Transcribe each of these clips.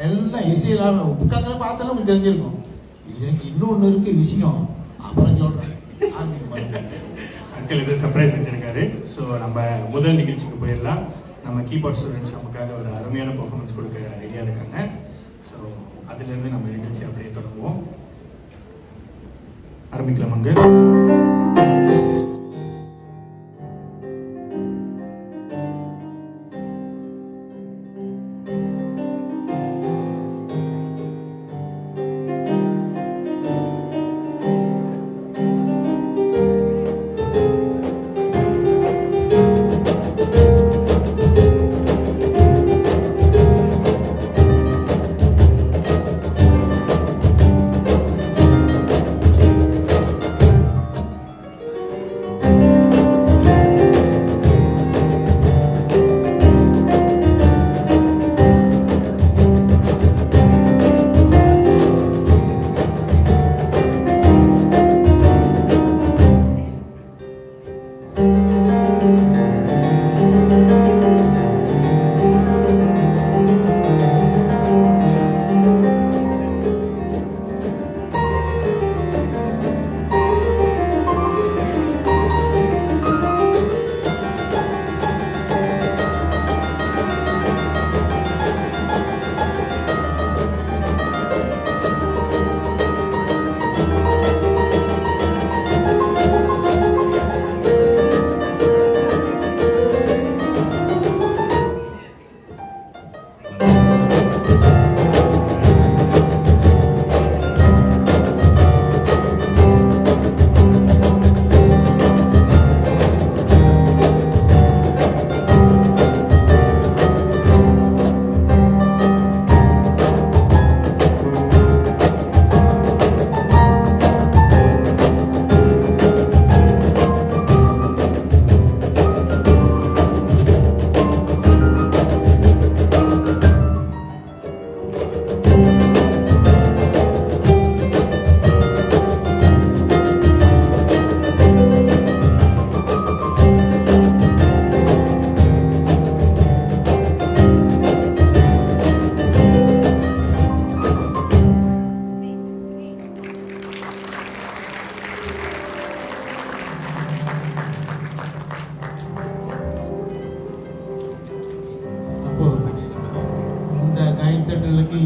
எல்லாம் இசையெல்லாம் உட்காந்துல பார்த்தாலும் உங்களுக்கு தெரிஞ்சிருக்கும். எனக்கு இன்னொன்று இருக்குது விஷயம், அப்புறம் சொல்கிறேன். அங்கிள் இது சர்ப்ரைஸ் வச்சுருக்காரு. ஸோ நம்ம முதல் நிகழ்ச்சிக்கு போயிடலாம். நம்ம கீபோர்ட் ஸ்டூடெண்ட்ஸ் நமக்காக ஒரு அருமையான பர்ஃபார்மன்ஸ் கொடுக்க ரெடியாக இருக்காங்க. ஸோ அதுலேருந்து நம்ம நிகழ்ச்சி அப்படியே தொடங்குவோம். ஆரம்பிக்கலாம் அங்கிள்.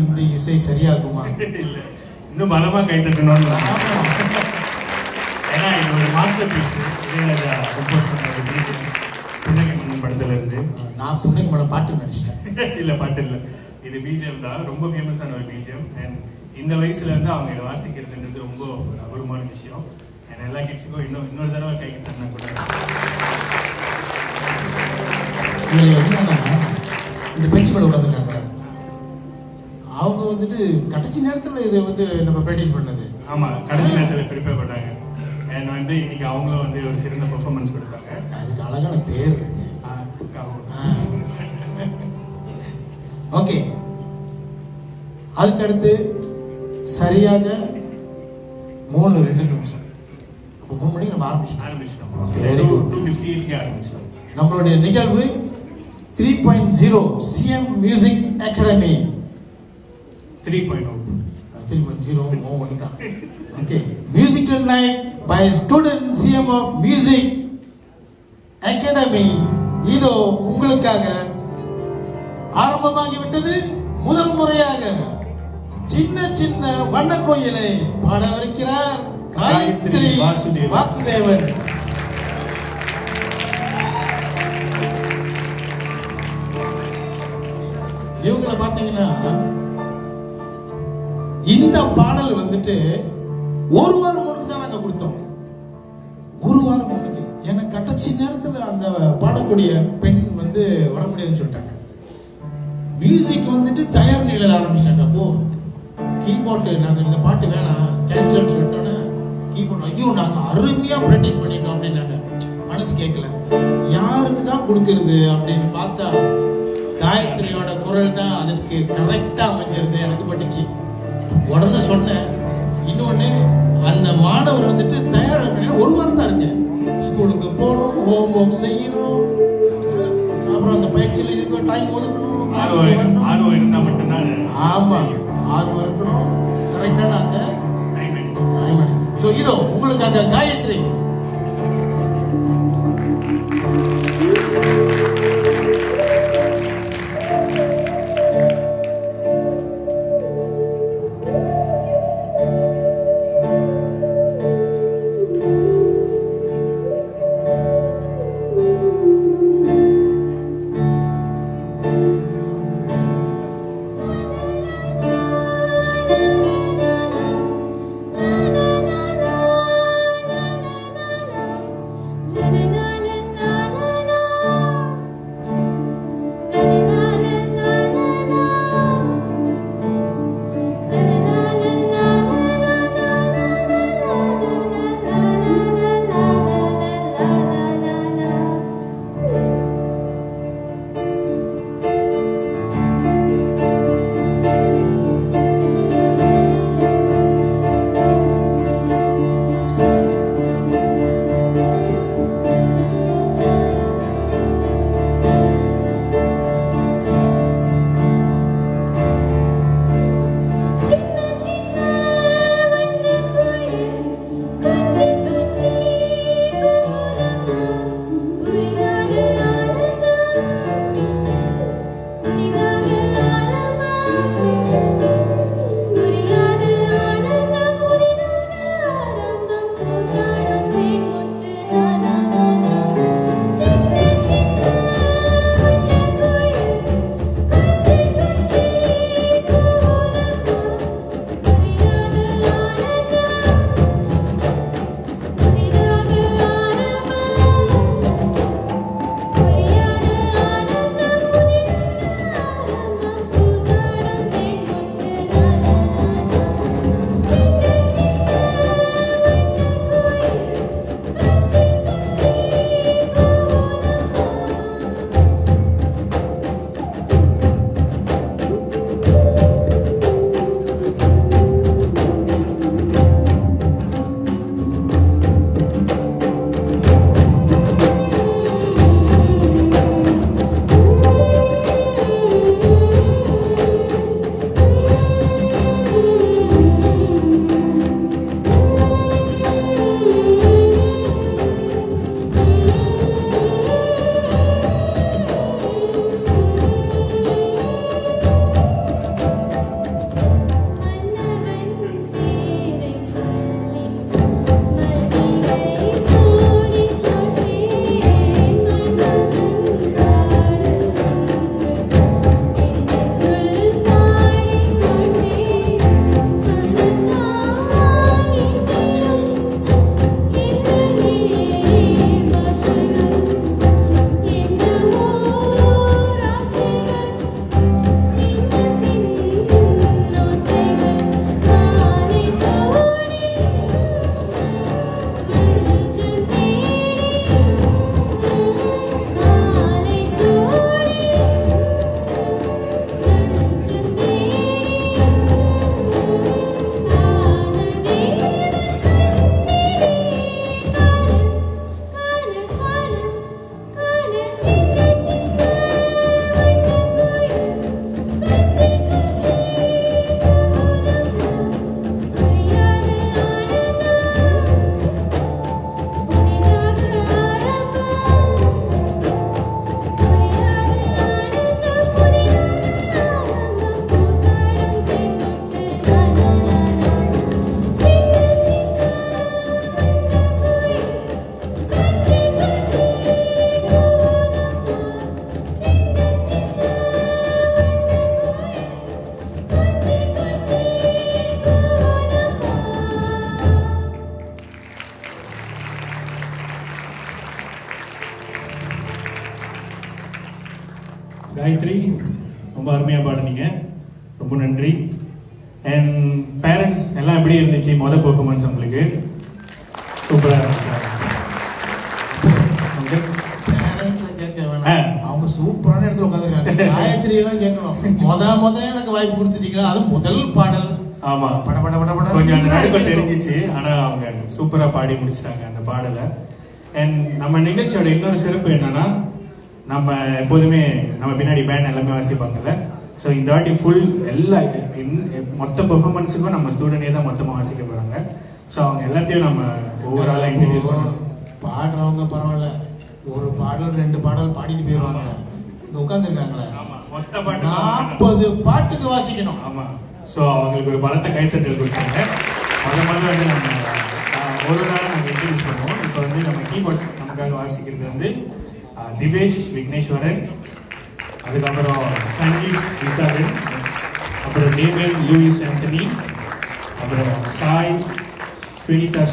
இந்த இசை சரியாகுமா? இல்லை, இன்னும் பலமா கை தட்டணும்னு. ஏன்னா இது ஒரு மாஸ்டர் பீஸ். இளையராஜா கம்போஸ் பண்ண ஒரு பிஜிஎம், புன்னகை மன்னன் படத்துல இருந்து. நான் புன்னகை மன்னன் பாட்டு நினைச்சிட்டேன். இல்லை, பாட்டு இல்லை, இது பிஜிஎம் தான். ரொம்ப ஃபேமஸான ஒரு பிஜிஎம். அண்ட் இந்த வயசுல இருந்து அவங்க இதை வாசிக்கிறதுன்றது ரொம்ப ஒரு அபூர்வமான விஷயம். அண்ட் எல்லா கிட்ஸுக்கும் இன்னொரு தடவை கை தட்டினா கூட. இதில் என்னன்னா, இந்த பெட்டி மேலே உட்காந்துருக்காங்க, அவங்க வந்துட்டு கடைசி நேரத்தில் இதை வந்து நம்ம ப்ராக்டிஸ் பண்ணது. ஆமாம், கடைசி நேரத்தில் ப்ரிப்பேர் பண்ணாங்க. அண்ட் வந்து இன்னைக்கு அவங்களும் வந்து ஒரு சிறந்த பெர்ஃபார்மன்ஸ் கொடுத்தாங்க. அதுக்கு அழகான பேர் இருக்கு. ஓகே, அதுக்கடுத்து சரியாக 3-2 நிமிஷம். இப்போ 3 மணிக்கு நம்ம ஆரம்பிச்சிட்டோம். Very good. 2:58 ஆரம்பிச்சிட்டோம். நம்மளுடைய நிகழ்வு 3.0 சிஎம் மியூசிக் அகாடமி. 3.0 ஒன்று தான். Okay, musical night by student CM of music academy இதோ உங்களுக்காக ஆரம்பமாகிவிட்டது. முதல் முறையாக சின்ன சின்ன வண்ண கோயிலை பாடவிருக்கிறார் காயத்ரி வாசுதேவன். இவங்களை பார்த்தீங்கன்னா, இந்த பாடல் வந்துட்டு ஒரு வாரம் முன்னுக்கு தான் நாங்கள் கொடுத்தோம். ஒரு வாரம் முன்னுக்கு. ஏன்னா கடைசி நேரத்தில் அந்த பாடக்கூடிய பெண் வந்து வர முடியாதுன்னு சொல்லிட்டாங்க. மியூசிக் வந்துட்டு தயார் நிலையில் ஆரம்பிச்சிட்டாங்க. அப்போ கீபோர்டு நாங்கள் இந்த பாட்டு வேணாம் கேன்சல் சொல்லிட்டோன்னே கீபோர்டு ஐயோ நாங்கள் அருமையாக ப்ராக்டிஸ் பண்ணிட்டோம் அப்படின்னாங்க. மனசு கேட்கல, யாருக்கு தான் கொடுக்கறது அப்படின்னு பார்த்தா காயத்ரியோட குரல் தான் அதற்கு கரெக்டாக அமைஞ்சிருந்து எனக்கு பட்டுச்சு. உடனே சொன்னேன். இன்னொன்று, அந்த மாணவர் வந்துட்டு தயார் பண்ணி ஒரு வாரம் தான் இருக்கு. ஸ்கூலுக்கு போகணும், ஹோம் ஒர்க் செய்யணும், அப்புறம் அந்த பயிற்சியில் இதுக்கு டைம் ஒதுக்கணும், ஆர்வம் இருந்தா மட்டும்தான் அது. ஆமா, ஆர்வம் இருக்கணும், கரெக்டான அந்த டைம். ஸோ இதோ உங்களுக்கு அந்த காயத்ரி காயத்ரி ரொம்ப அருமையாக பாடுனீங்க, ரொம்ப நன்றி. அண்ட் பேரண்ட்ஸ் எல்லாம் எப்படி இருந்துச்சு மொதல் பெர்ஃபார்மன்ஸ் உங்களுக்கு? சூப்பராக இருந்துச்சு. அவங்க சூப்பரான இடத்துல உட்காந்துருக்காங்க. காயத்ரி தான் கேட்கணும். முத எனக்கு வாய்ப்பு கொடுத்துட்டீங்களா? அது முதல் பாடல். ஆமா, பட பட பட பட கொஞ்சம் அந்த நடுக்கம் தெரிஞ்சிச்சு. ஆனா அவங்க சூப்பரா பாடி முடிச்சிட்டாங்க அந்த பாடலை. அண்ட் நம்ம நிகழ்ச்சியோட இன்னொரு சிறப்பு என்னன்னா, நம்ம எப்போதுமே நம்ம பின்னாடி பேண்ட் எல்லாமே வாசிப்பாங்கல்ல. ஸோ இந்த வாட்டி ஃபுல் எல்லா மொத்த பெர்ஃபார்மன்ஸுக்கும் நம்ம ஸ்டூடெண்டே தான் மொத்தமாக வாசிக்க போகிறாங்க. ஸோ அவங்க எல்லாத்தையும் நம்ம ஓவராலாக இன்ட்ரடியூஸ் பண்ணணும். பாடுறவங்க பரவாயில்ல, ஒரு பாடல் 2 பாடல் பாடிட்டு போயிடுவாங்க. இங்கே உட்காந்துருக்காங்களே, ஆமாம், மொத்த பாட்டு 40 பாட்டுக்கு வாசிக்கணும். ஆமாம். ஸோ அவங்களுக்கு ஒரு பலத்த கைத்தட்டல் கொடுத்தாங்க. முதல்ல வந்து நம்ம ஒரு நாள் நாங்கள் இன்ட்ரடியூஸ் பண்ணுவோம். இப்போ வந்து நம்ம கீபோர்ட் நமக்காக வாசிக்கிறது வந்து திவேஷ் விக்னேஸ்வரன், அதுக்கப்புறம் சஞ்சீவ் விசாகன், அப்புறம் டேவிட் லூயிஸ் ஆண்டனி, அப்புறம் சாய் ஸ்ரீனிதா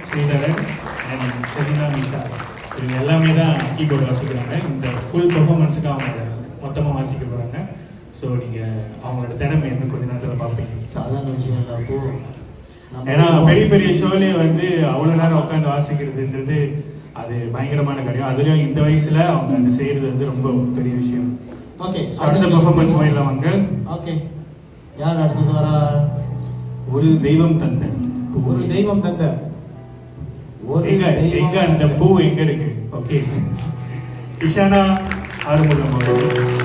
ஸ்ரீதரன் அண்ட் செலினா மிஷா. இவங்க எல்லாமே தான் கீபோர்டு வாசிக்கிறாங்க. இந்த ஃபுல் பெர்ஃபார்மன்ஸுக்கு அவங்க மொத்தமாக வாசிக்க போகிறாங்க. ஸோ நீங்கள் அவங்களோட திறமை இன்னும் கொஞ்ச நேரத்தில் பார்ப்பீங்க. சாதாரண விஷயம் இல்லை. அப்போ ஏன்னா பெரிய பெரிய ஷோலேயே வந்து அவ்வளோ நேரம் உட்காந்து வாசிக்கிறதுன்றது அது பயங்கரமான காரியம். அதுலேயும் இந்த வயசில் அவங்க அது செய்கிறது வந்து ரொம்ப பெரிய விஷயம். ஓகே, அடுத்த பெர்ஃபார்மன்ஸ் போயிடலாம் வாங்க. ஓகே, யார் அடுத்தது வரா? ஒரு தெய்வம் தந்த ஒரு தெய்வம் தந்த எங்க அந்த பூ எங்க இருக்கு? ஓகே, கிஷானா ஆறுமுகம் அவர்கள்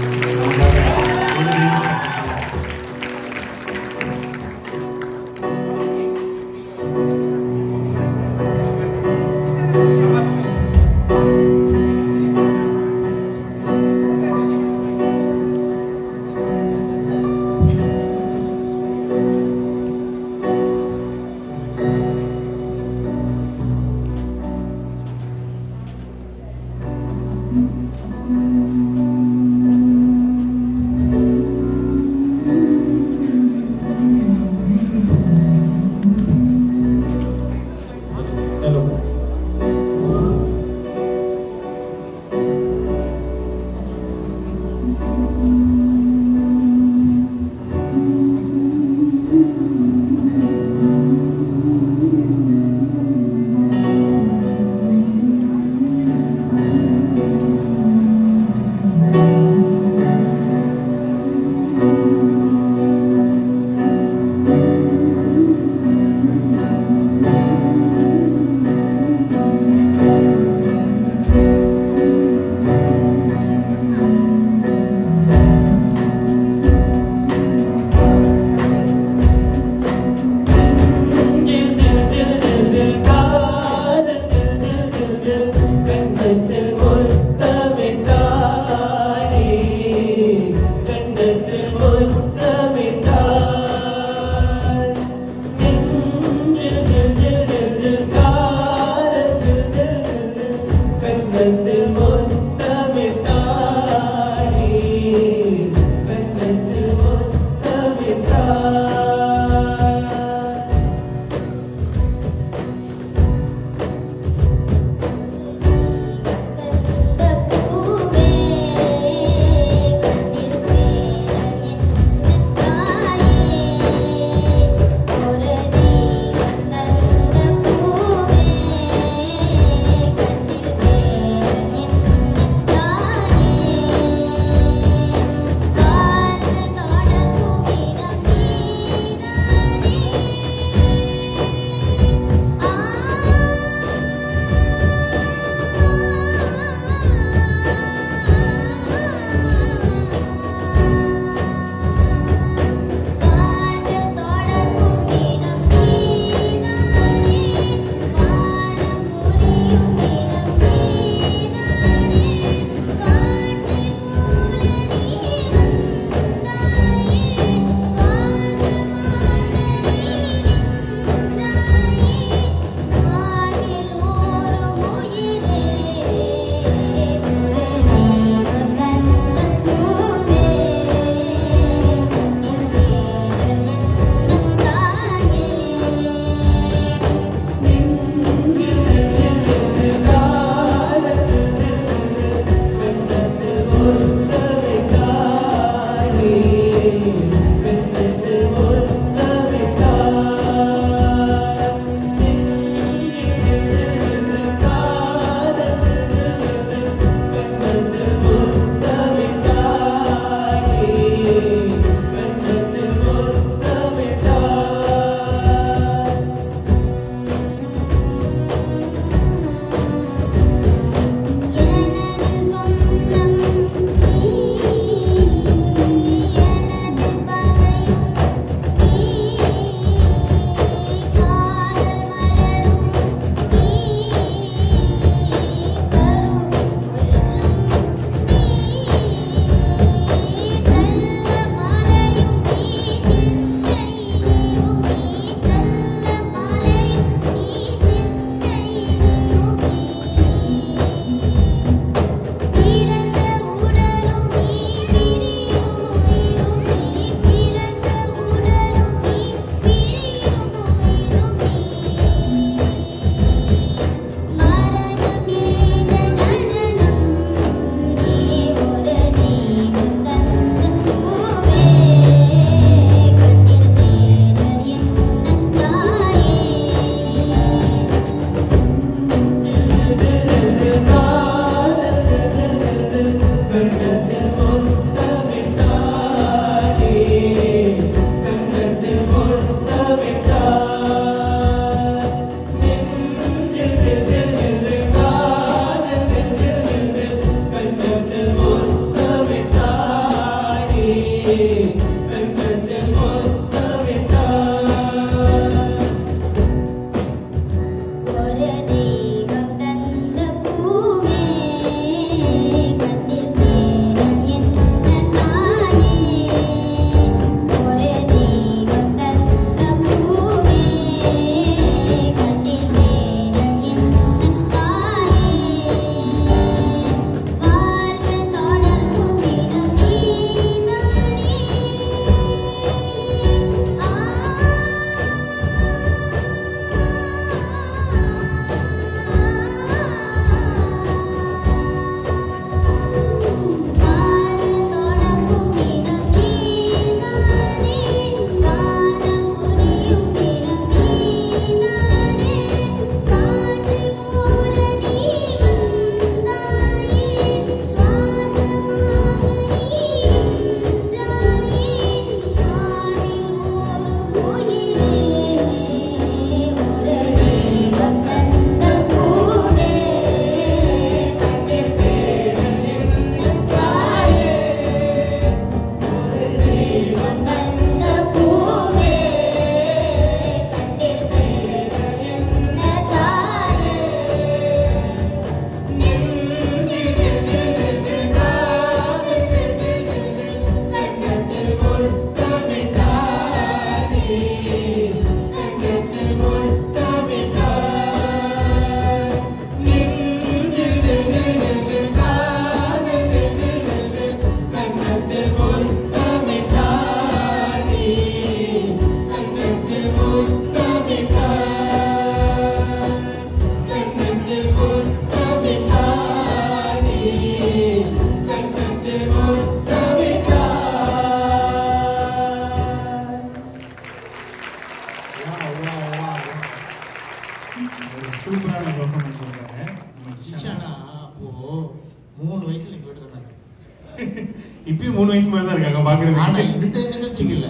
3 வயசு மாதிரி தான் இருக்காங்க ஆனா பாக்குறது. இந்த நிகழ்ச்சிக்கு இல்ல,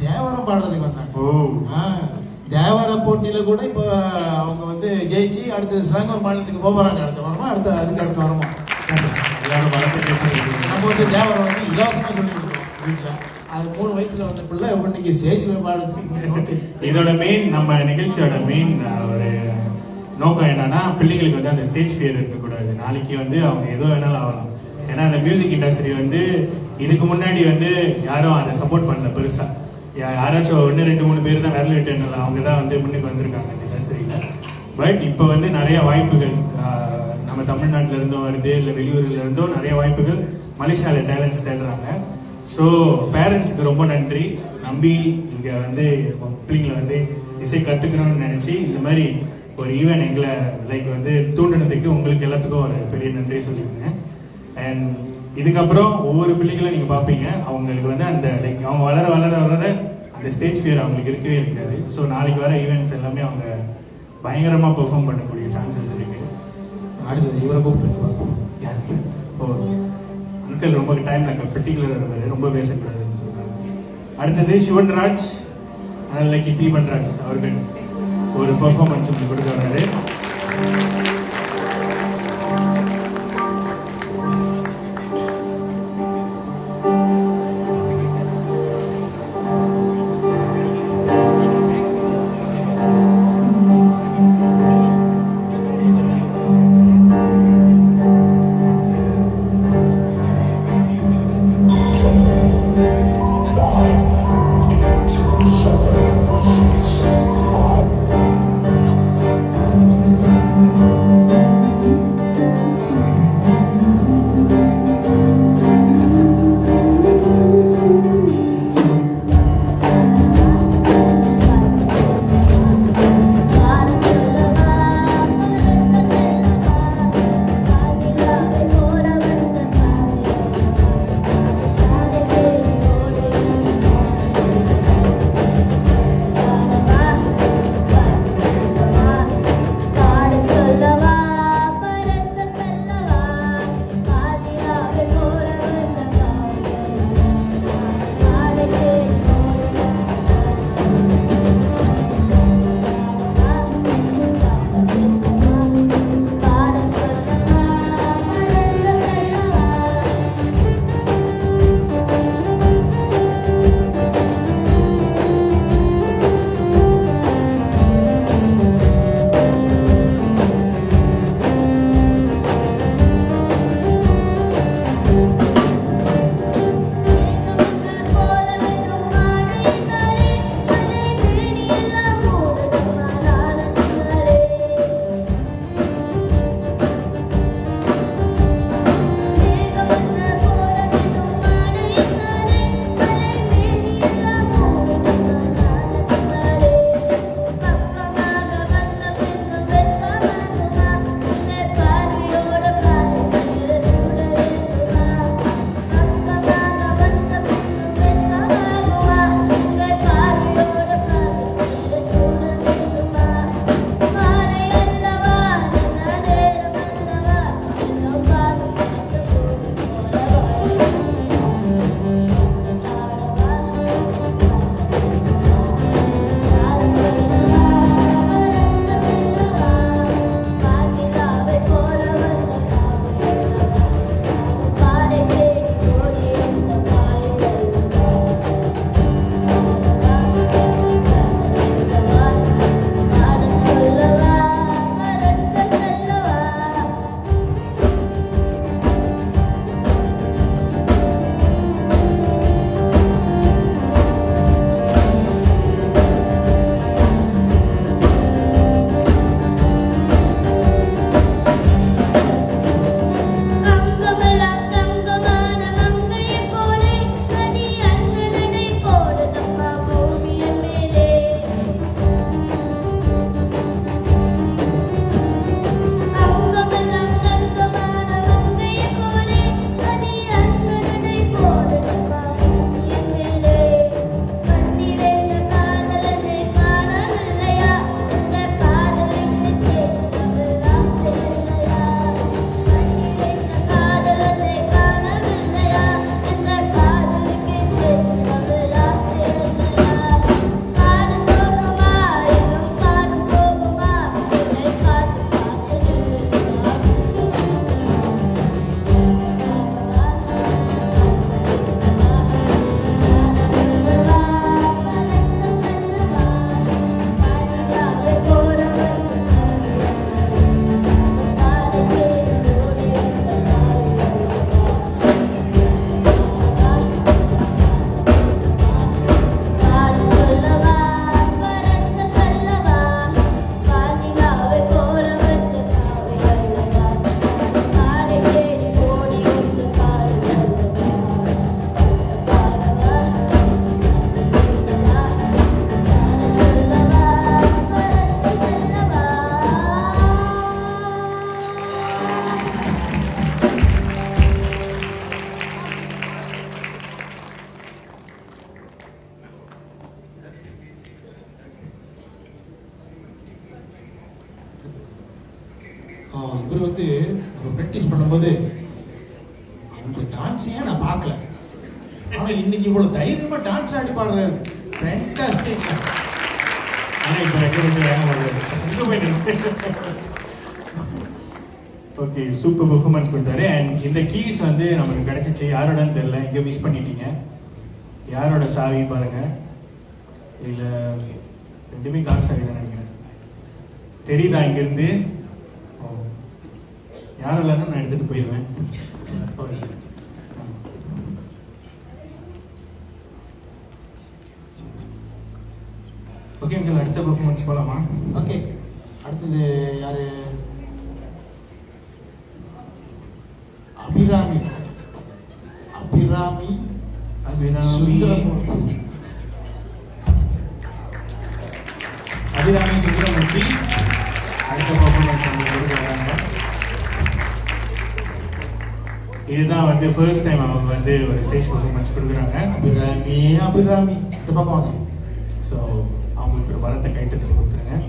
தேவாரம் பாடுறதுக்கு வந்தாங்க. ஓ, தேவார போட்டியில கூட இப்போ அவங்க வந்து ஜெயிச்சு அடுத்து சிலங்கூர் மாநிலத்துக்கு போகிறாங்க. அடுத்த வாரமா அதுக்கு அடுத்த வாரமா எல்லாரும் பலத்தை கேட்டு நம்ம வந்து தேவாரம் வந்து இலவசமா சொல்லி கொடுக்குறோம் வீட்டில். அது 3 வயசுல வந்த பிள்ளை இன்னைக்கு ஸ்டேஜில் பாடுறது. இதோட மெயின், நம்ம நிகழ்ச்சியோட மெயின் ஒரு நோக்கம் என்னன்னா, பிள்ளைங்களுக்கு வந்து அந்த ஸ்டேஜ் ஃபியர் இருக்கக்கூடாது. நாளைக்கு வந்து அவங்க எதோ வேணாலும் ஆகலாம். ஏன்னா அந்த மியூசிக் இண்டஸ்ட்ரி வந்து இதுக்கு முன்னாடி வந்து யாரும் அதை சப்போர்ட் பண்ணல பெருசா. யாராச்சும் 1 2 3 பேர் தான் விரல் விட்டு அவங்க தான் வந்து முன்னுக்கு வந்திருக்காங்க இந்த இண்டஸ்ட்ரியில். பட் இப்போ வந்து நிறைய வாய்ப்புகள் நம்ம தமிழ்நாட்டில் இருந்தும் வருது, இல்லை வெளியூரில் இருந்தும் நிறைய வாய்ப்புகள் மலேசியாவில் டேலண்ட்ஸ் தேடுறாங்க. ஸோ பேரண்ட்ஸுக்கு ரொம்ப நன்றி, நம்பி இங்கே வந்து பிள்ளைங்களை வந்து இசை கற்றுக்கணும்னு நினச்சி இந்த மாதிரி ஒரு ஈவெண்ட் எங்களை லைக் வந்து தூண்டினதுக்கு உங்களுக்கு எல்லாத்துக்கும் ஒரு பெரிய நன்றி சொல்லியிருக்கேன். அண்ட் இதுக்கப்புறம் ஒவ்வொரு பிள்ளைகளும் நீங்கள் பார்ப்பீங்க, அவங்களுக்கு வந்து அந்த லைக் அவங்க வளர வளர வளர அந்த ஸ்டேஜ் ஃபியர் அவங்களுக்கு இருக்கவே இருக்காது. ஸோ நாளைக்கு வர ஈவெண்ட்ஸ் எல்லாமே அவங்க பயங்கரமாக பெர்ஃபார்ம் பண்ணக்கூடிய சான்சஸ் இருக்குது. அடுத்தது இவரை கூப்பிட்டு பார்ப்போம். யார்? ஓ, அங்கிள் ரொம்ப டைமில் பர்டிகுலர் இருப்பார், ரொம்ப பேசக்கூடாதுன்னு சொல்கிறாங்க. அடுத்தது சிவன்ராஜ் லைக் தீபன்ராஜ் அவர்கள் ஒரு பெர்ஃபார்மன்ஸ் உங்களுக்கு கொடுக்க வர்றாரு. இவர் வந்து ப்ராக்டிஸ் பண்ணும்போது அந்த டான்ஸையே நான் பார்க்கல. ஆனா இன்னைக்கு இவ்வளவு தைரியமா டான்ஸ் ஆடி பாடுறாரு. ஃபேண்டாஸ்டிக். ஆனா இப்போ ஓகே, சூப்பர் பெர்ஃபார்மன்ஸ் கொடுத்தாரு. அண்ட் இந்த கீஸ் வந்து நமக்கு கிடைச்சிச்சு. யாரோடன்னு தெரியல, எங்கேயோ மிஸ் பண்ணிட்டீங்க. யாரோட சாவி பாருங்க. இதுல ரெண்டுமே கார் சாவி தான் நினைக்கிறேன். தெரியுதா இங்கிருந்து? யாரும் இல்லைன்னா நான் எடுத்துட்டு போயிடுவேன். ஓகே அங்கிள், அடுத்த பெர்ஃபார்மன்ஸ் போகலாமா? ஓகே, அடுத்தது யாரு? அபிராமி. அபிராமி சுந்தரமூர்த்தி. அபிராமி சுந்தரமூர்த்தி அடுத்த பெர்ஃபார்மன்ஸ் அவங்க கொடுக்குறாங்க. இதுதான் வந்து ஃபர்ஸ்ட் டைம் அவங்க வந்து ஒரு ஸ்டேஜ் பெர்ஃபார்மன்ஸ் கொடுக்குறாங்க. அபிராமி இந்த பக்கம் வாங்க. ஸோ அவங்களுக்கு ஒரு பலத்தை கைத்தட்டல் கொடுத்துருங்க.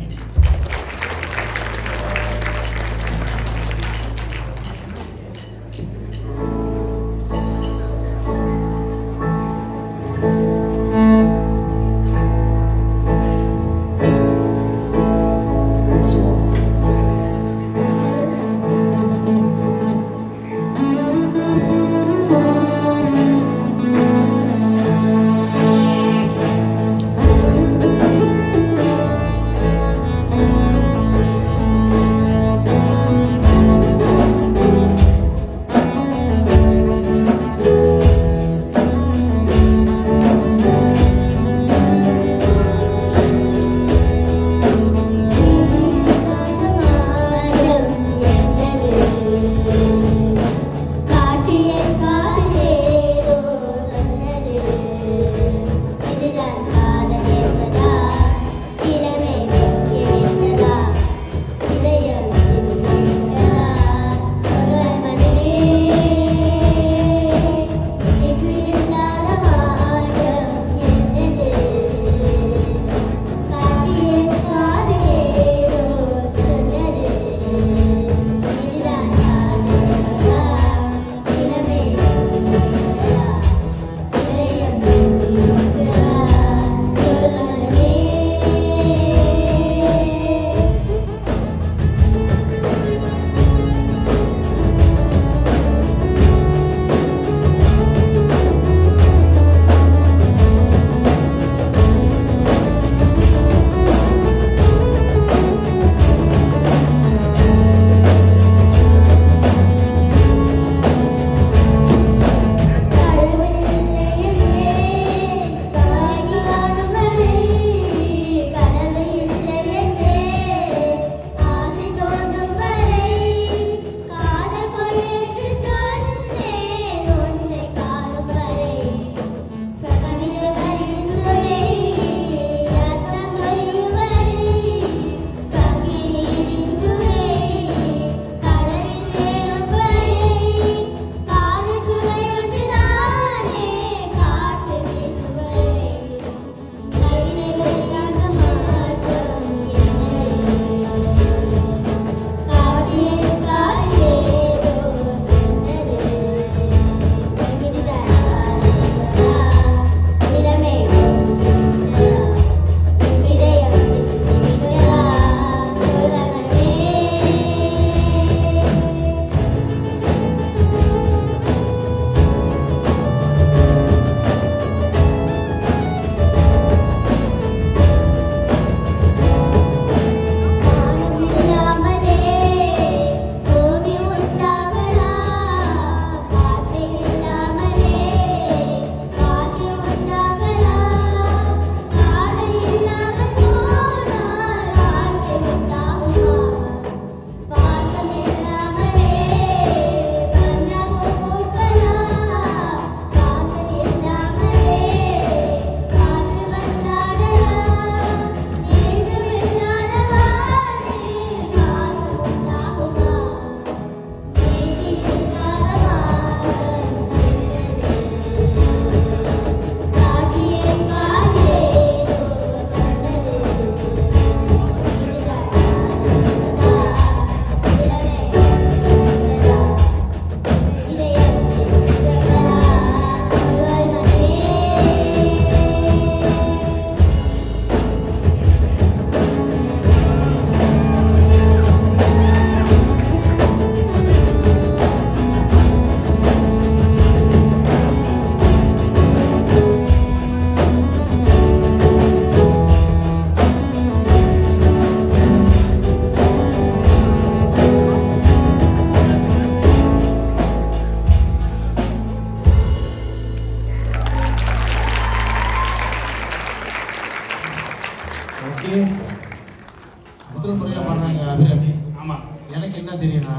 முதல் முறையா பாடுறாங்க அபிராமி. ஆமா. எனக்கு என்ன தெரியும்னா,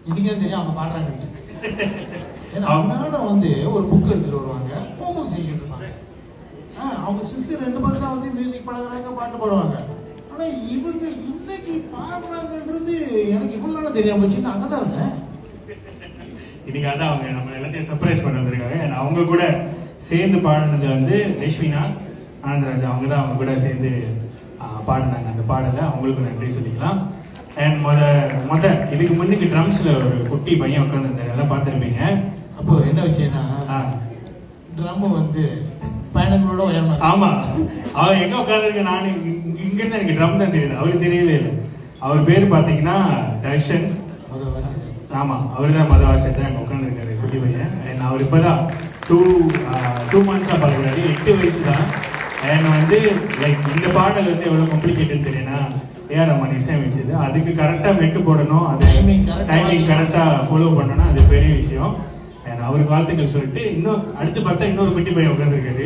இன்னைக்கு தான் தெரியும் அவங்க பாடுறாங்கன்ட்டு. ஏன்னா அவனோட வந்து ஒரு புக் எடுத்துட்டு வருவாங்க, ஹோம்ஒர்க் செஞ்சுட்டு இருப்பாங்க. அவங்க சிஸ்டர் 2 பேர் தான் வந்து மியூசிக் பழகுறாங்க, பாட்டு பாடுவாங்க. ஆனா இவங்க இன்னைக்கு பாடுறாங்கன்றது எனக்கு இவ்வளவு நாள் தெரியாம போச்சு. நான் அங்கதான் இருந்தேன். இன்னைக்கு அதான் அவங்க நம்ம எல்லாத்தையும் சர்ப்ரைஸ் பண்ண வந்திருக்காங்க. அவங்க கூட சேர்ந்து பாடினது வந்து ரேஷ்மினா ஆனந்தராஜா, அவங்க தான் அவங்க கூட சேர்ந்து பாடினாங்க அந்த பாடலை. அவங்களுக்கு நன்றி சொல்லிக்கலாம். அண்ட் மொத இதுக்கு முன்னுக்கு ட்ரம்ஸில் ஒரு குட்டி பையன் உட்காந்துருந்தாரு, எல்லாம் பார்த்துருப்பீங்க. அப்போ என்ன விஷயம்னா, ட்ரம் வந்து பயணங்களோட உயரமா. ஆமா, அவர் எங்க உட்காந்துருக்கு, நான் இங்கிருந்து எனக்கு ட்ரம் தான் தெரியுது, அவருக்கு தெரியவே இல்லை. அவர் பேர் பார்த்தீங்கன்னா தர்ஷன். ஆமா, அவர் தான் மதவாசத்தை அங்கே உட்காந்துருக்காரு குட்டி பையன். அண்ட் அவர் இப்போதான் 2 months பழகுறாரு, 8 வயசு தான். அண்ட் வந்து லைக் இந்த பாடல் வந்து எவ்வளோ காம்ப்ளிகேட்டுன்னு தெரியும்னா, ஏஆர் ரஹ்மான் இசையமைச்சது. அதுக்கு கரெக்டாக மெட்டு போடணும், அது டைமிங் கரெக்டாக ஃபாலோ பண்ணணும், அது பெரிய விஷயம். அண்ட் அவருக்கு வாழ்த்துக்கள் சொல்லிட்டு இன்னும் அடுத்து பார்த்தா இன்னொரு குட்டி பையன் உட்காந்துருக்காரு.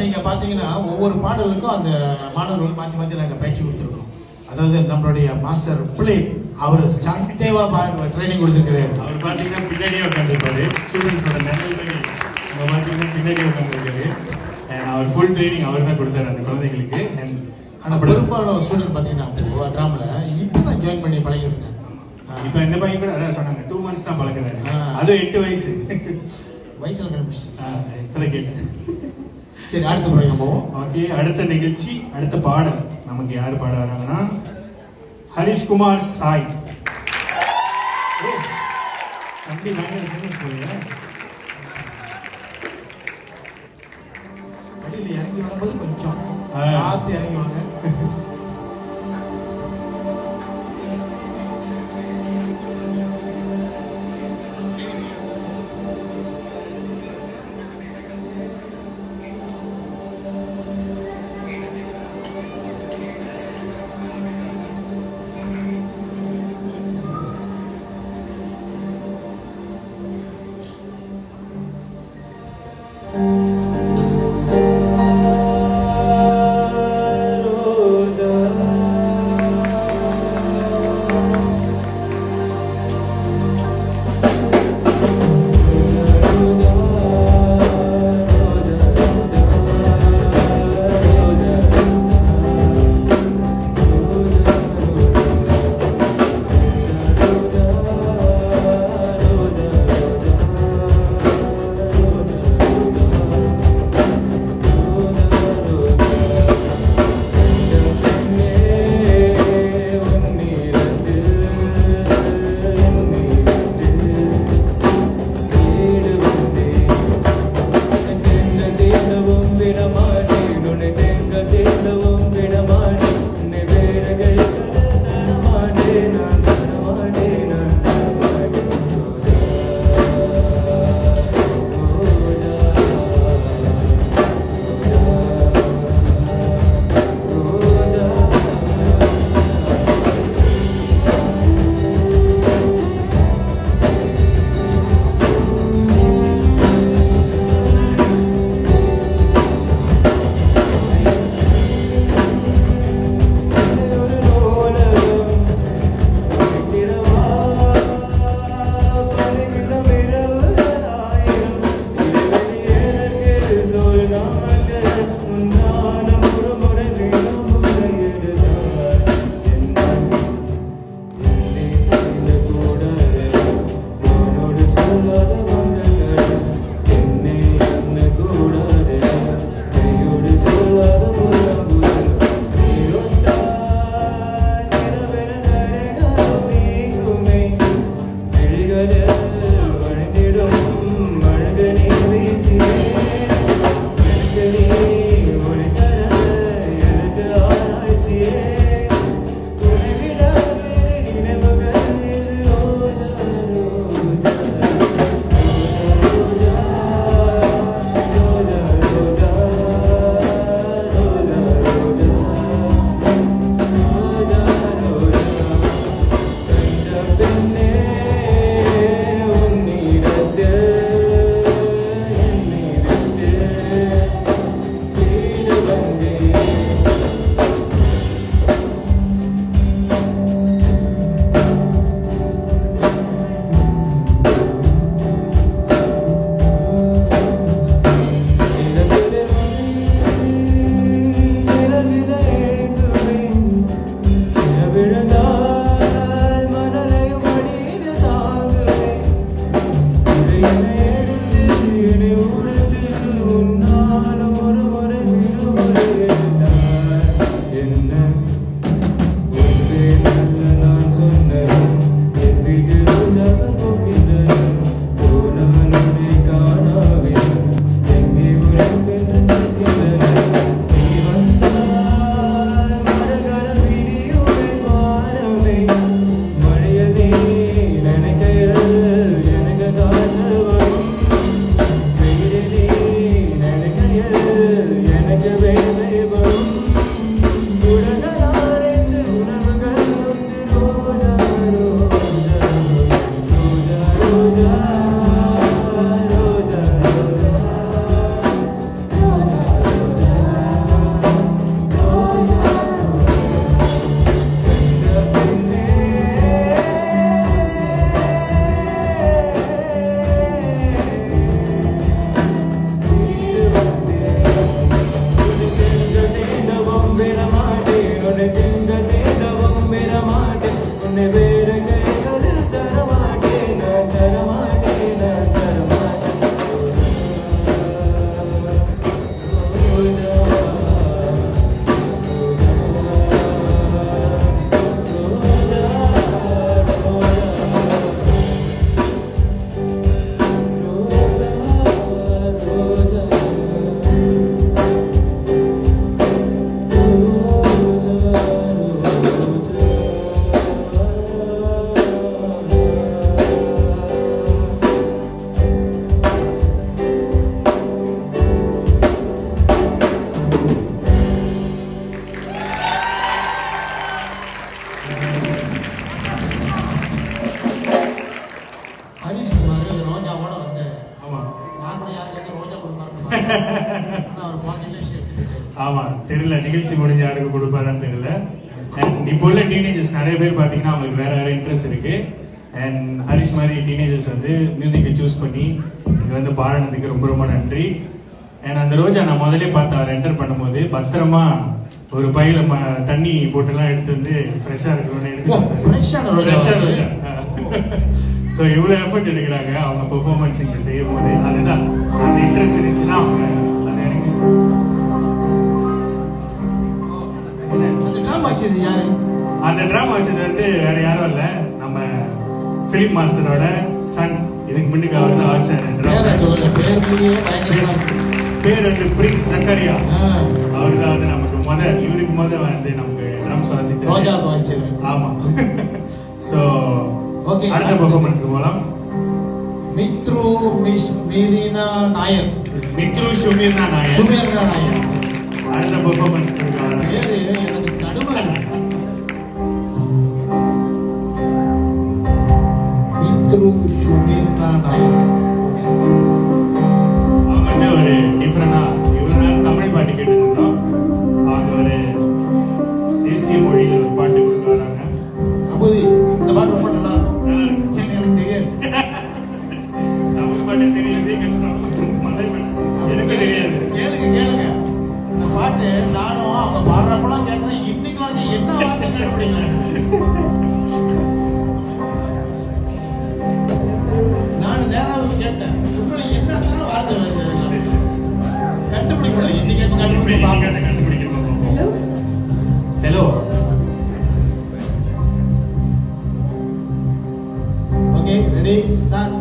நீங்க பாத்தீங்கன்னா ஒவ்வொரு பாடலுக்கும் அந்த மாணவர்கள் மாற்றி மாற்றி நாங்கள் பயிற்சி கொடுத்துருக்கோம். அதாவது நம்மளுடைய மாஸ்டர் பிள்ளை அவர் சாந்தேவா ட்ரைனிங் கொடுத்துருக்காரு. அவர் பார்த்தீங்கன்னா பின்னாடியே உட்காந்துருப்பாரு, ஸ்டூடெண்ட்ஸோட நிலைமை நம்ம பார்த்தீங்கன்னா பின்னாடியே உட்காந்துருக்காரு. அவர் ஃபுல் ட்ரைனிங் அவர் தான் கொடுத்தாரு அந்த குழந்தைங்களுக்கு. ஆனால் பெரும்பாலான ஸ்டூடெண்ட் பார்த்தீங்கன்னா அப்போ ட்ராமில் இப்போ தான் ஜாயின் பண்ணி பழகிட்டு இருந்தேன். இப்போ இந்த பையன் கூட அதான் சொன்னாங்க 2 months தான் பழக்கிறாரு, அதுவும் 8 வயசு வயசில் கண்டுபிடிச்சேன். இப்போதான் கேட்டேன். சரி, அடுத்த ப்ரோக்ராம் போவோம். ஓகே, அடுத்த நிகழ்ச்சி, அடுத்த பாடல் நமக்கு யார் பாட வராங்கன்னா ஹரிஷ்குமார் சாய். தம்பி அடியில் இறங்கி வரும்போது கொஞ்சம் பார்த்து இறங்கி வாங்க. Rosa ஆமா தெரியல, நிகழ்ச்சி முடிஞ்ச யாருக்கு கொடுப்பாரான்னு தெரியல. அண்ட் இப்போ உள்ள டீனேஜர்ஸ் நிறைய பேர் பார்த்தீங்கன்னா அவங்களுக்கு வேற வேற இன்ட்ரெஸ்ட் இருக்கு. அண்ட் ஹரிஷ் மாதிரி டீனேஜர்ஸ் வந்து மியூசிக்கை சூஸ் பண்ணி இங்கே வந்து பாடினதுக்கு ரொம்ப ரொம்ப நன்றி. அண்ட் அந்த ரோஜா நான் முதலே பார்த்து அவர் என்டர் பண்ணும்போது பத்திரமா ஒரு பையில தண்ணி போட்டுலாம் எடுத்து வந்து ஃப்ரெஷ்ஷாக இருக்கணும்னு எடுத்து ஃப்ரெஷ்ஷான ரோஜா. ஸோ இவ்வளோ எஃபர்ட் எடுக்கிறாங்க அவங்க பெர்ஃபார்மன்ஸ் இங்கே செய்யும் போது. அதுதான் அந்த இன்ட்ரெஸ்ட் இருந்துச்சுன்னா அவங்க அதை எனக்கு அந்த ட்ராமா வச்சது யாரு? அந்த ட்ராமா வச்சது வந்து வேற யாரும் இல்லை, நம்ம ஃபிலிம் மாஸ்டரோட சன். இதுக்கு முன்னுக்கு அவர் தான் ஆச்சாரியன். சொல்லுங்க பேர்லயே பயங்கரமா இருக்கு. பேர் வந்து பிரின்ஸ் ஜக்கரியா. அவர் தான் வந்து நமக்கு இவருக்கு வந்து நமக்கு ட்ரம்ஸ் வாசிச்சாரு. ரோஜா வாசிச்சாரு. ஆமா. ஸோ ஓகே, அடுத்த பெர்ஃபார்மன்ஸ்க்கு போகலாம். மித்ரு மீரினா நாயர். மித்ரு சுமீர்னா நாயர். சுமீர்னா நாயர் அடுத்த பெர்ஃபார்மன்ஸ்க்கு போகலாம். பேரு எனக்கு தடுமாறு. மித்ரு சுமீர்னா நாயர். அவங்க வந்து ஒரு டிஃப்ரெண்டா இவ்வளவு நேரம் தமிழ் பாட்டு கேட்டு இருந்தோம். அவங்க ஒரு தேசிய மொழியில் ஒரு பாட்டு கொடுக்க வராங்க. அப்போது இந்த பாட்டு ரொம்ப நல்லா இருக்கும். நல்லா இருக்கு. எனக்கு தெரியாது. தமிழ் பாட்டு தெரியறதே கஷ்டம். எனக்கு தெரியாது. கேளுங்க இந்த பாட்டு நானும் அவங்க பாடுறப்பெல்லாம் கேட்கறேன். இன்னைக்கு வரைக்கும் என்ன வார்த்தை கண்டுபிடிக்கல. நான் நேராக கேட்டேன், உண்மையில என்னதான் வார்த்தை கண்டுபிடிக்கல. இன்னைக்காச்சும் கண்டுபிடிக்கணும். Hello hello. Okay, ready, start.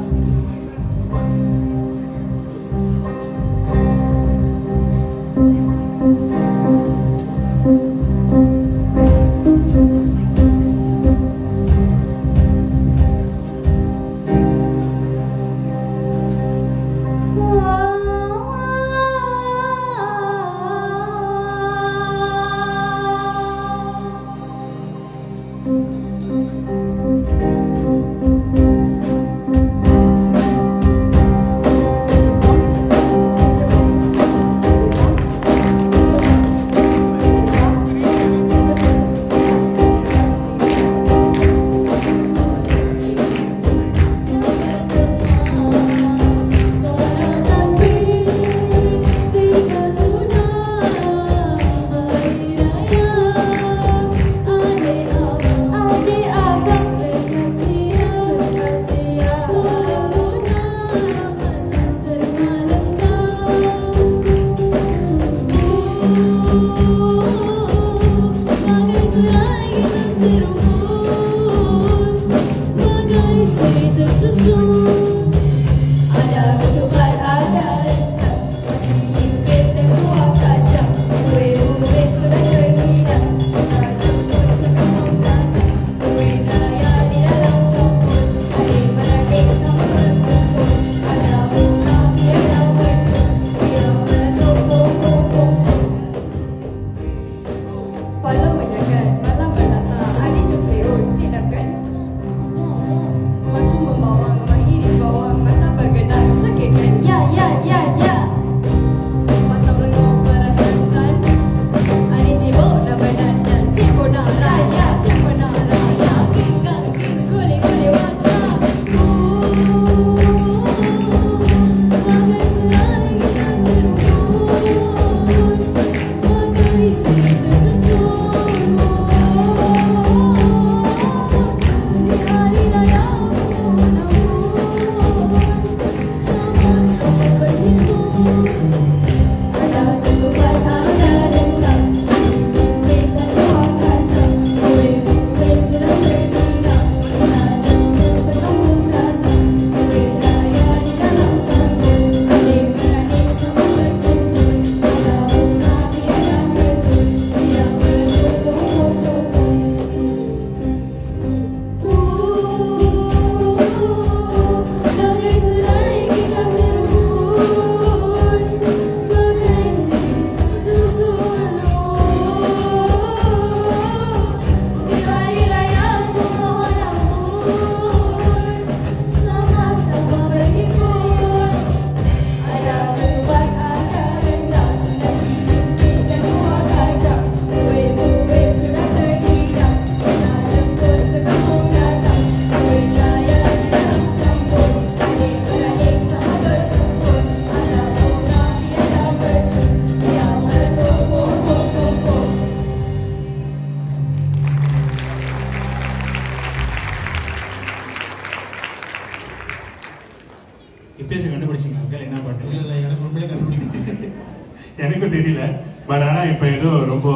But ஆனால் இப்போ ஏதோ ரொம்ப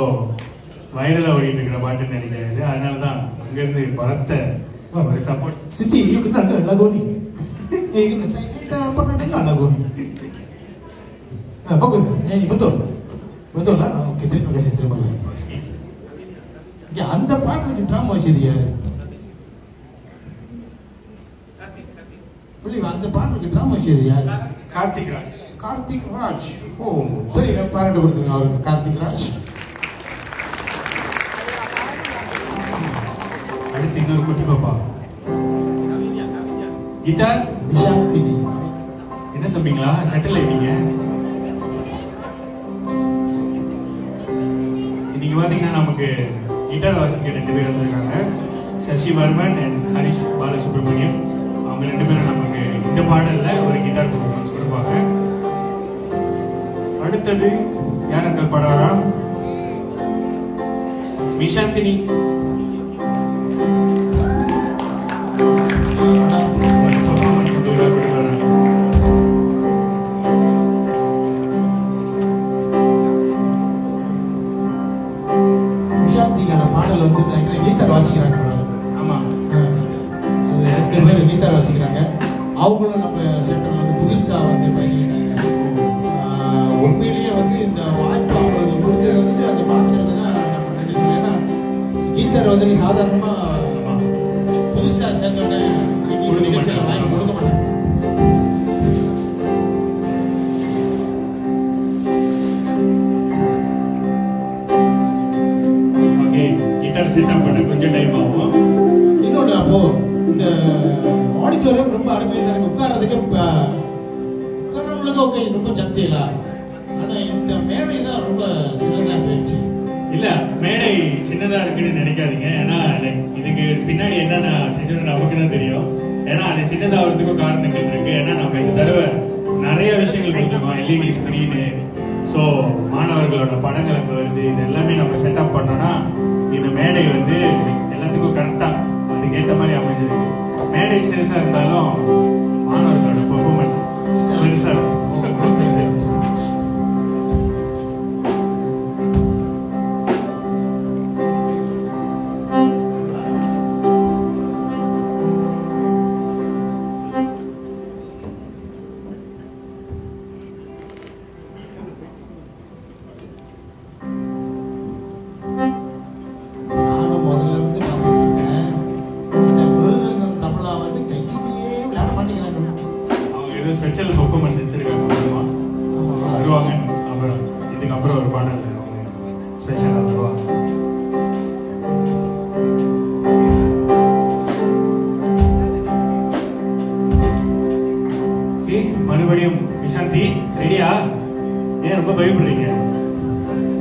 வைரலாக ஓடிட்டு இருக்கிற பாட்டுன்னு நினைக்கிறது. அதனால தான் அங்கேருந்து பலத்த ஒரு support. Siti, you kenal tak lagu ni? Saya tak pernah dengar lagu ni. Bagus kan? Nyanyi betul? Betul lah? Okey, terima kasih, terima kasih. Ya, அந்த பாடலுக்கு ட்ராமா வச்சது யாரு? புள்ளி அந்த பாடலுக்கு ட்ராமா வச்சது யாரு? கார்த்திக் ராஜ். கார்த்திக் ராஜ். ஓ, பெரிய பாராட்டு கொடுத்துருங்க அவருக்கு, கார்த்திக் ராஜ். அடுத்து இன்னொரு குட்டி பாப்பா கிட்டார் விஷாந்தினி. என்ன தம்பிங்களா செட்டில் ஆயிட்டீங்க? இன்னைக்கு பார்த்தீங்கன்னா நமக்கு கிட்டார் வாசிக்க 2 பேர் வந்திருக்காங்க. சசி வர்மன் அண்ட் ஹரிஷ் பாலசுப்ரமணியம். அவங்க 2 பேரும் நமக்கு இந்த பாடல்ல ஒரு கிட்டார் பர்ஃபார்மன்ஸ் கொடுப்பாங்க. அடுத்தது யார் அங்கே பாடாரா? விஷாந்தினி. விஷாந்திக்கான பாடல் வந்து நினைக்கிறேன் கீதார் வாசிக்கிறாங்க. ஆமாம், அது 2 பேர் கீதார் வாசிக்கிறாங்க. அவங்களும் நம்ம சென்டர்ல வந்து புதுசாக வந்து பயிர்கிட்டாங்க. உண்மையிலேயே வந்து இந்த வாய்ப்பு அவங்களுக்கு கொடுத்தது வந்துட்டு அந்த மாஸ்டருக்கு தான் நம்ம நினைக்கிறோம். ஏன்னா கீதார் வந்துட்டு சாதாரணமாக புதுசாக சேர்ந்தோடனே நிகழ்ச்சியில் வாய்ப்பு கொடுக்க மாட்டாங்க. ஓகே, கிட்டார் செட்டப் பண்ண கொஞ்சம் டைம் ஆகும். இன்னொன்று அப்போ இந்த ஆடிட்டோரியம் ரொம்ப அருமையாக தான் இருக்கு. உட்கார்றதுக்கு உட்கார்றவங்களுக்கு ஓகே, ரொம்ப சத்தியலா. ஆனால் இந்த மேடை தான் ரொம்ப சின்னதாக போயிடுச்சு. இல்ல, மேடை சின்னதா இருக்குன்னு நினைக்காதீங்க. ஏன்னா இதுக்கு பின்னாடி என்னென்ன செஞ்சோம் நமக்கு தான் தெரியும். ஏன்னா அது சின்னதாகிறதுக்கும் காரணங்கள் இருக்கு. ஏன்னா நம்ம இந்த தடவை நிறைய விஷயங்கள் கொடுத்துருக்கோம். எல்இடி ஸ்கிரீனு, ஸோ மாணவர்களோட படங்கள் அங்கே வருது. இது எல்லாமே நம்ம செட்டப் பண்ணோம்னா இந்த மேடை வந்து எல்லாத்துக்கும் கரெக்டாக அதுக்கேற்ற மாதிரி அமைஞ்சிருக்கு. மேடை சிறுசா இருந்தாலும் மாணவர்களோட பெர்ஃபார்மன்ஸ் பெருசா இருக்கும். நானும் முதல்ல வந்து பார்த்துட்டு இருக்கேன். இந்த மிருதங்கம் தமிழா வந்து கையிலேயே விளையாட மாட்டேங்கிறாங்க. அவங்க ஏதோ ஸ்பெஷல் பெர்ஃபார்மன்ஸ் வச்சிருக்காங்க. வருவாங்க அப்புறம் இதுக்கப்புறம் ஒரு பாடல் அவங்க ஸ்பெஷலாக வருவாங்க. ஓகே, மறுபடியும் விஷாந்தி ரெடியா? ஏன் ரொம்ப பயப்படுறீங்க?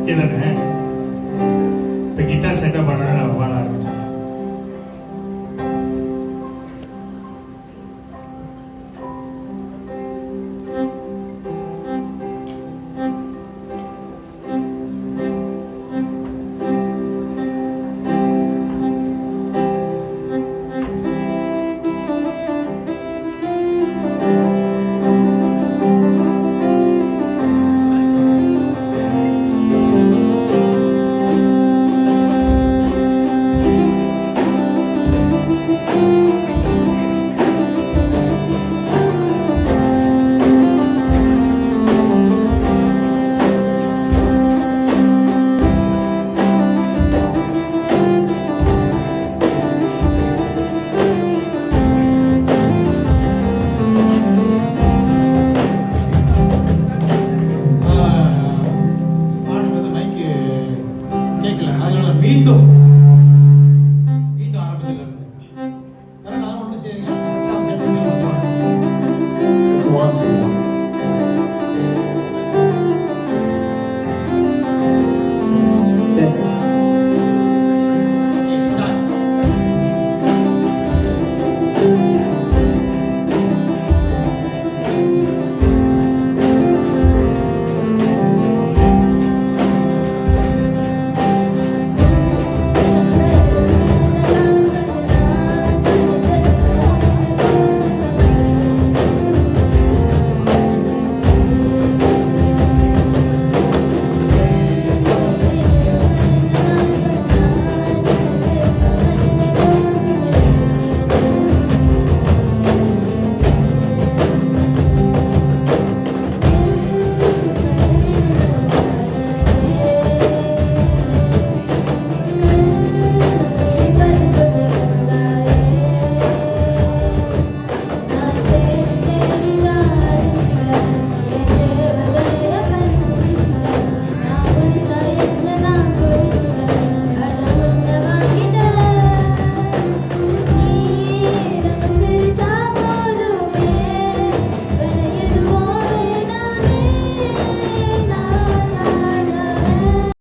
கேதானே இப்போ கிட்டார் செட்டப் பண்ண நான் பாட ஆரம்பிச்சேன். பாடு வந்து மைக்கு கேட்கல. அதனால மீண்டும்